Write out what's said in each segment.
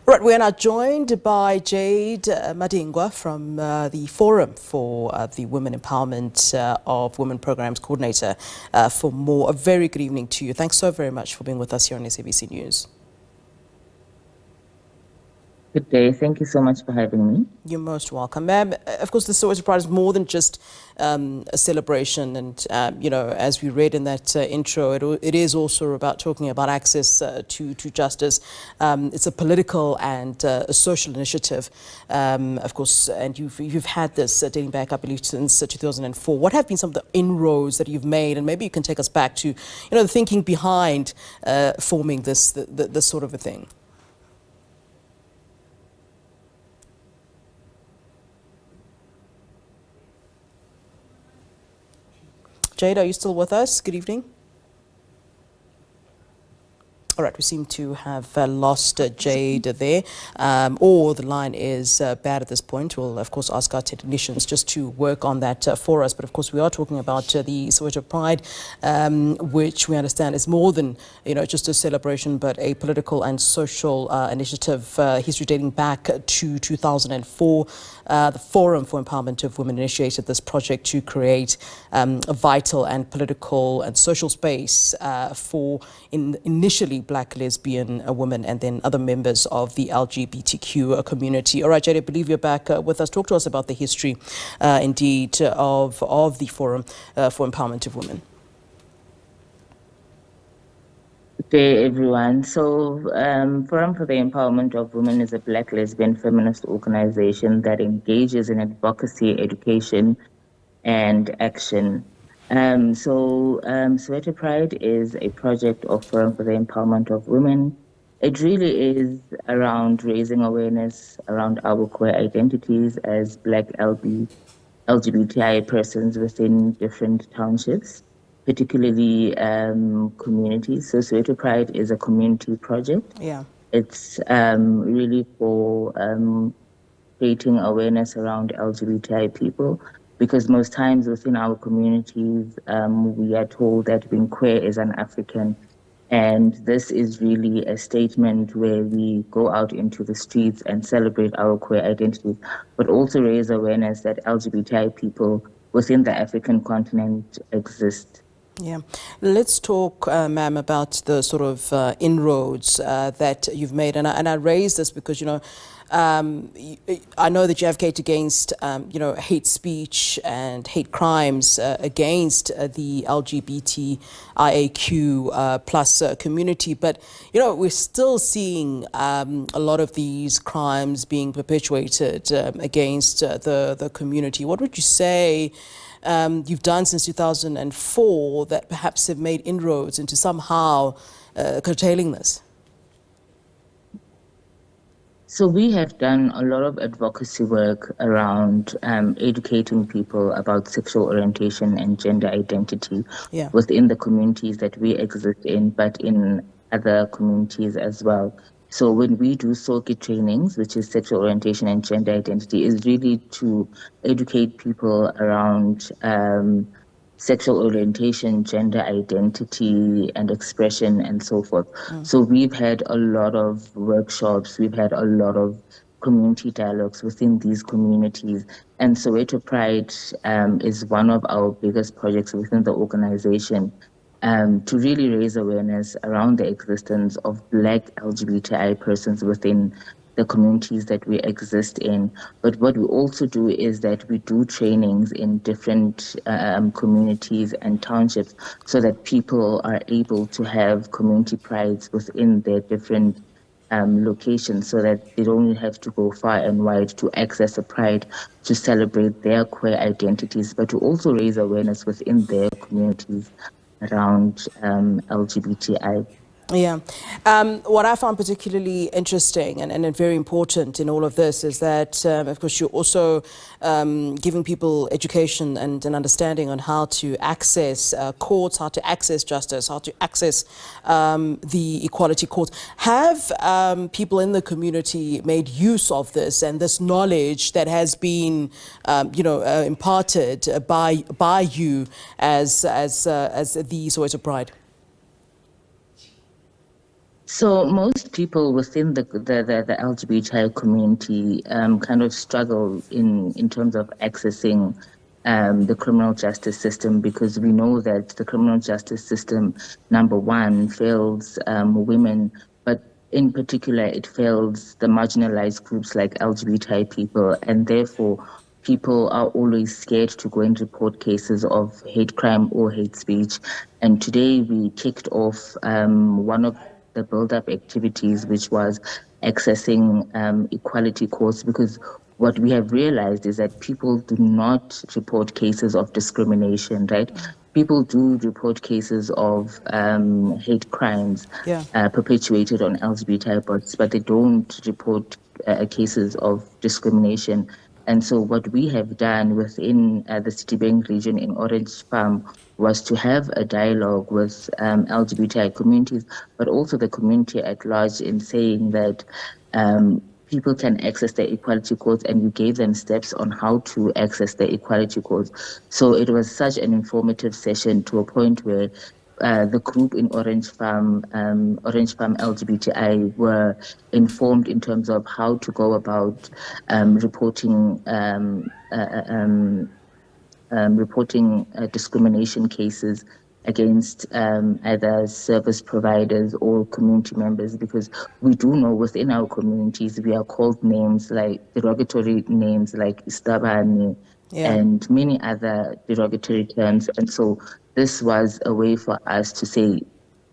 Right, we are now joined by Jade Madingwana from the Forum for the Women Empowerment of Women Programs Coordinator for more. A very good evening to you. Thanks so very much for being with us here on SABC News. Good day. Thank you so much for having me. You're most welcome. Ma'am, of course, the Soweto Pride is more than just a celebration. And, as we read in that intro, it is also about talking about access to justice. It's a political and a social initiative, of course, and you've had this dating back, I believe, since 2004. What have been some of the inroads that you've made? And maybe you can take us back to, the thinking behind forming this sort of a thing. Jade, are you still with us? Good evening. All right, we seem to have lost Jade there, or the line is bad at this point. We'll, of course, ask our technicians just to work on that for us. But, of course, we are talking about the Soweto Pride, which we understand is more than, just a celebration, but a political and social initiative, history dating back to 2004. The Forum for Empowerment of Women initiated this project to create a vital and political and social space for initially Black lesbian women and then other members of the LGBTIAQ community. All right, Jade, I believe you're back with us. Talk to us about the history, indeed, of the Forum for Empowerment of Women. Good day, everyone. So, Forum for the Empowerment of Women is a Black lesbian feminist organization that engages in advocacy, education, and action. Soweto Pride is a project of Forum for the Empowerment of Women. It really is around raising awareness around our queer identities as Black LGBTI persons within different townships, particularly communities. So Soweto Pride is a community project. Yeah. It's really for creating awareness around LGBTI people, because most times within our communities, we are told that being queer is un-African. And this is really a statement where we go out into the streets and celebrate our queer identities, but also raise awareness that LGBTI people within the African continent exist. Yeah. Let's talk, ma'am, about the sort of inroads that you've made. And I raise this because, I know that you advocate against, hate speech and hate crimes against the LGBTIAQ plus community. But, we're still seeing a lot of these crimes being perpetuated against the community. What would you say you've done since 2004 that perhaps have made inroads into somehow curtailing this? So we have done a lot of advocacy work around educating people about sexual orientation and gender identity within the communities that we exist in, but in other communities as well. So when we do SOGI trainings, which is sexual orientation and gender identity, is really to educate people around sexual orientation, gender identity, and expression, and so forth. So we've had a lot of workshops, we've had a lot of community dialogues within these communities. And Soweto Pride is one of our biggest projects within the organization to really raise awareness around the existence of Black LGBTI persons within the communities that we exist in. But what we also do is that we do trainings in different communities and townships so that people are able to have community prides within their different locations, so that they don't have to go far and wide to access a pride to celebrate their queer identities, but to also raise awareness within their communities around LGBTI. Yeah. What I found particularly interesting and very important in all of this is that, of course, you're also giving people education and an understanding on how to access courts, how to access justice, how to access the equality courts. Have people in the community made use of this and this knowledge that has been, imparted by you as the Soweto Pride? So most people within the LGBTI community kind of struggle in terms of accessing the criminal justice system, because we know that the criminal justice system, number one, fails women, but in particular, it fails the marginalized groups like LGBTI people, and therefore people are always scared to go and report cases of hate crime or hate speech. And today we kicked off one of the build-up activities, which was accessing equality courts, because what we have realized is that people do not report cases of discrimination, right? People do report cases of hate crimes perpetuated on LGBTI bots, but they don't report cases of discrimination. And so what we have done within the Citibank region in Orange Farm was to have a dialogue with LGBTI communities, but also the community at large, in saying that people can access the equality codes, and we gave them steps on how to access the equality codes. So it was such an informative session, to a point where the group in Orange Farm LGBTI, were informed in terms of how to go about reporting discrimination cases against either service providers or community members, because we do know within our communities we are called names, like derogatory names like Istabani and many other derogatory terms. And so this was a way for us to say,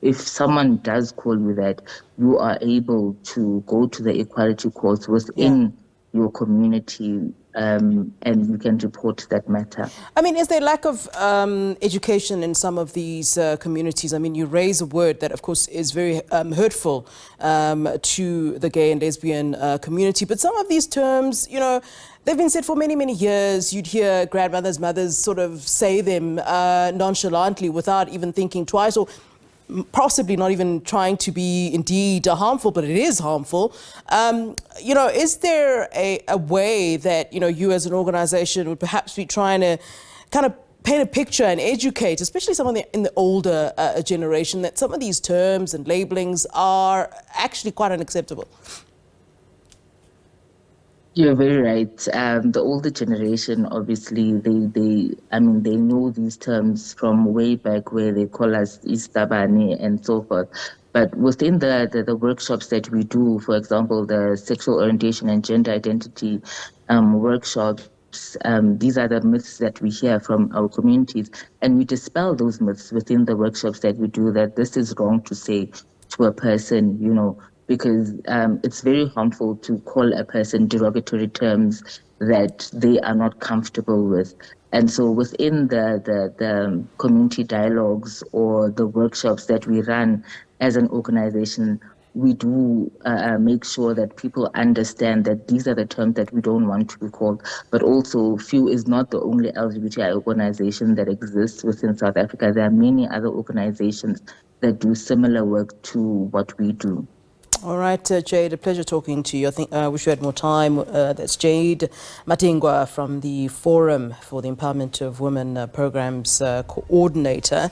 if someone does call you that, you are able to go to the equality courts within your community, and you can report that matter. I mean, is there lack of education in some of these communities? I mean, you raise a word that, of course, is very hurtful to the gay and lesbian community. But some of these terms, you know, they've been said for many, many years. You'd hear grandmothers, mothers sort of say them nonchalantly without even thinking twice, or possibly not even trying to be indeed harmful, but it is harmful. You know, is there a way that, you know, you as an organization would perhaps be trying to kind of paint a picture and educate, especially someone in the older generation, that some of these terms and labelings are actually quite unacceptable? You're very right. The older generation, obviously, they know these terms from way back, where they call us Istabani and so forth. But within the workshops that we do, for example, the sexual orientation and gender identity workshops, these are the myths that we hear from our communities, and we dispel those myths within the workshops that we do, that this is wrong to say to a person, you know, because it's very harmful to call a person derogatory terms that they are not comfortable with. And so within the community dialogues or the workshops that we run as an organization, we do make sure that people understand that these are the terms that we don't want to be called. But also, FEW is not the only LGBTI organization that exists within South Africa. There are many other organizations that do similar work to what we do. All right, Jade, a pleasure talking to you. I think I wish we had more time. That's Jade Madingwana from the Forum for the Empowerment of Women Programs Coordinator.